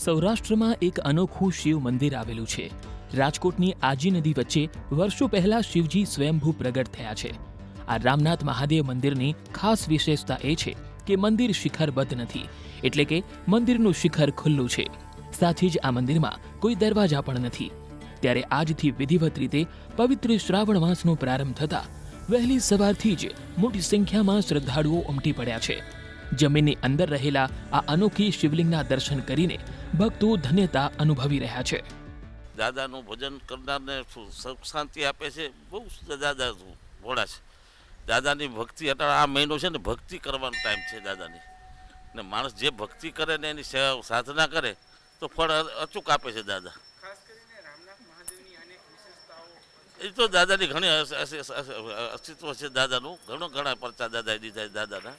સૌરાષ્ટ્રમાં એક અનોખું શિવ મંદિર આવેલું છે. રાજકોટની આજી નદી વચ્ચે વર્ષો પહેલા શિવજી સ્વયંભૂ પ્રગટ થયા છે. આ રામનાથ મહાદેવ મંદિરની ખાસ વિશેષતા એ છે કે મંદિર શિખરબદ્ધ નથી, એટલે કે મંદિરનું શિખર ખુલ્લું છે. સાથે જ આ મંદિરમાં કોઈ દરવાજા પણ નથી. ત્યારે આજથી વિધિવત રીતે પવિત્ર શ્રાવણ માસનો પ્રારંભ થતા વહેલી સવારથી જ મોટી સંખ્યામાં શ્રદ્ધાળુઓ ઉમટી પડ્યા છે. જમીનની અંદર રહેલા આ અનોખી શિવલિંગના દર્શન કરીને ભક્તો ધન્યતા અનુભવી રહ્યા છે. દાદાનું ભજન કરનારને સુખ શાંતિ આપે છે. બહુ દાદા ભોળા છે. દાદાની ભક્તિ અત્યારે આ મહિનો છે ને, ભક્તિ કરવાનો ટાઈમ છે દાદાની. ને માણસ જે ભક્તિ કરે ને એની સાધના કરે તો ફળ અચૂક આપે છે દાદા. એ તો દાદાની ઘણી અસ્તિત્વ છે. દાદાનું ઘણા પરચા દાદાએ દીધા દાદાના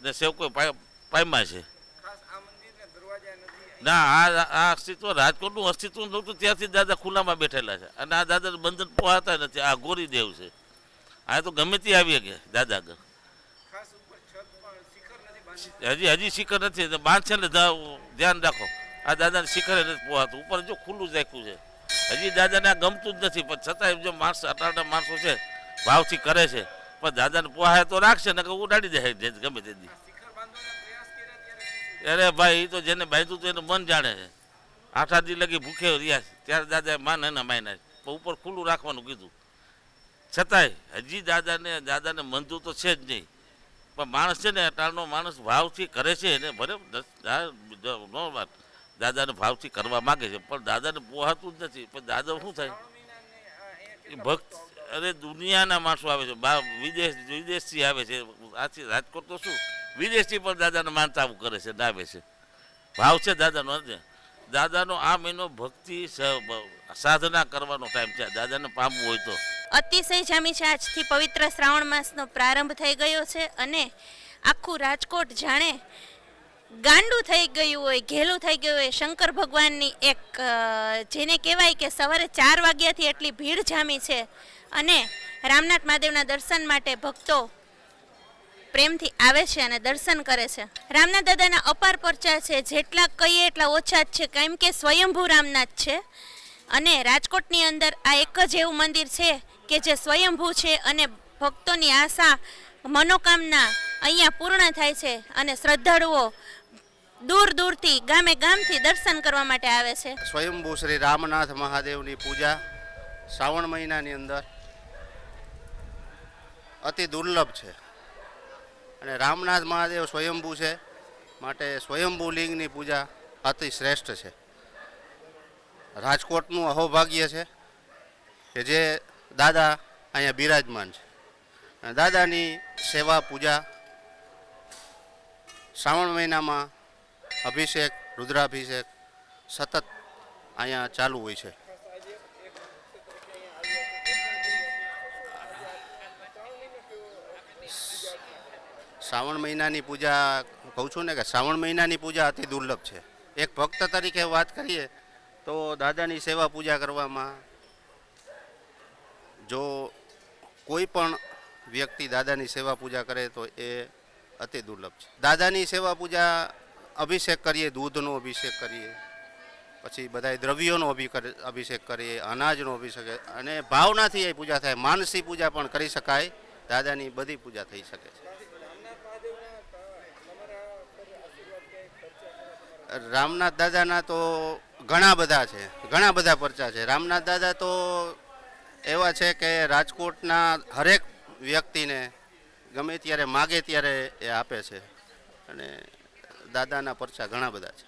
ને સેવકો પામ્યા છે. ના, આ અસ્તિત્વ રાજકોટનું અસ્તિત્વ નહોતું ત્યારથી દાદા ખુલ્લામાં બેઠેલા છે. અને આ દાદા બંધન પોહાતા નથી. આ ગોરીદેવ છે. આ તો ગમે તે આવી ગયા દાદા આગળ. હજી શિખર નથી. બાંધ છે ને, ધ્યાન રાખો, આ દાદાને શિખરે નથી પોહાતું. ઉપર જો ખુલ્લું જ રાખ્યું છે. હજી દાદાને આ ગમતું જ નથી. પણ છતાંય જો માણસ આટલા માણસો છે ભાવથી કરે છે, પણ દાદાને પોહાય તો રાખશે ને ઉડાડી દે ગમે તે દી. અરે ભાઈ, એ તો જેને બાંધ્યું તો એનું મન જાણે છે. 8 દી લગી ભૂખે રહ્યા ત્યારે દાદાએ માન એના માયના પણ ઉપર ખુલ્લું રાખવાનું કીધું. છતાંય હજી દાદાને મંદું તો છે જ નહીં. પણ માણસ છે ને, અટાળનો માણસ ભાવથી કરે છે એને ભલે વાત દાદાને ભાવથી કરવા માગે છે, પણ દાદાને પોહાતું જ નથી. પણ દાદા શું થાય, એ ભક્ત અરે દુનિયાના માણસો આવે છે, વિદેશથી આવે છે. આથી રાજકોટ તો શું, વિદેશથી પણ દાદાને માનતા કરે છે, આવે છે. ભાવ છે દાદાનો. દાદાનો આ મહિનો ભક્તિ સાધના કરવાનો ટાઈમ છે. દાદાને પામવું હોય તો અતિશય જામી છે. આજથી પવિત્ર શ્રાવણ માસનો પ્રારંભ થઈ ગયો છે અને આખું રાજકોટ જાણે ગાંડું થઈ ગયું હોય, ઘેલું થઈ ગયું હોય. શંકર ભગવાનની એક જેને કહેવાય કે સવારે 4 વાગ્યાથી એટલી ભીડ જામી છે અને રામનાથ મહાદેવના દર્શન માટે ભક્તો પ્રેમથી આવે છે અને દર્શન કરે છે. રામનાથ દાદાના અપાર પરચા છે. જેટલા કહીએ એટલા ઓછા જ છે, કેમ કે સ્વયંભૂ રામનાથ છે. અને રાજકોટની અંદર આ એક જ એવું મંદિર છે કે જે સ્વયંભૂ છે અને ભક્તોની આશા મનોકામના અહીંયા પૂર્ણ થાય છે. અને શ્રદ્ધાળુઓ દૂર દૂરથી ગામથી દર્શન કરવા માટે આવે છે. સ્વયંભૂ શ્રી રામનાથ મહાદેવની પૂજા શ્રાવણ મહિનાની અંદર અતિ દુર્લભ છે. અને રામનાથ મહાદેવ સ્વયંભૂ છે, માટે સ્વયંભૂ લિંગની પૂજા અતિ શ્રેષ્ઠ છે. રાજકોટનું અહોભાગ્ય છે કે જે દાદા અહીંયા બિરાજમાન છે. અને દાદાની સેવા પૂજા શ્રાવણ મહિનામાં અભિષેક, રુદ્રાભિષેક સતત અહીંયા ચાલુ હોય છે. શ્રાવણ મહિનાની પૂજા કહું છું ને કે શ્રાવણ મહિનાની પૂજા અતિ દુર્લભ છે. એક ભક્ત તરીકે વાત કરીએ તો દાદાની સેવા પૂજા કરવામાં જો કોઈ પણ વ્યક્તિ દાદાની સેવા પૂજા કરે તો એ અતિ દુર્લભ છે. દાદાની સેવા પૂજા અભિષેક કરીએ, દૂધનો અભિષેક કરીએ, પછી બધા દ્રવ્યોનો અભિષેક કરીએ, અનાજનો અભિષેક, અને ભાવનાથી એ પૂજા થાય. માનસી પૂજા પણ કરી શકાય. દાદાની બધી પૂજા થઈ શકે છે. રામનાથ દાદાના તો ઘણા બધા પરચા છે. રામનાથ દાદા તો એવા છે કે રાજકોટના હરેક વ્યક્તિને ગમે ત્યારે માગે ત્યારે એ આપે છે. અને દાદાના પરચા ઘણા બધા છે.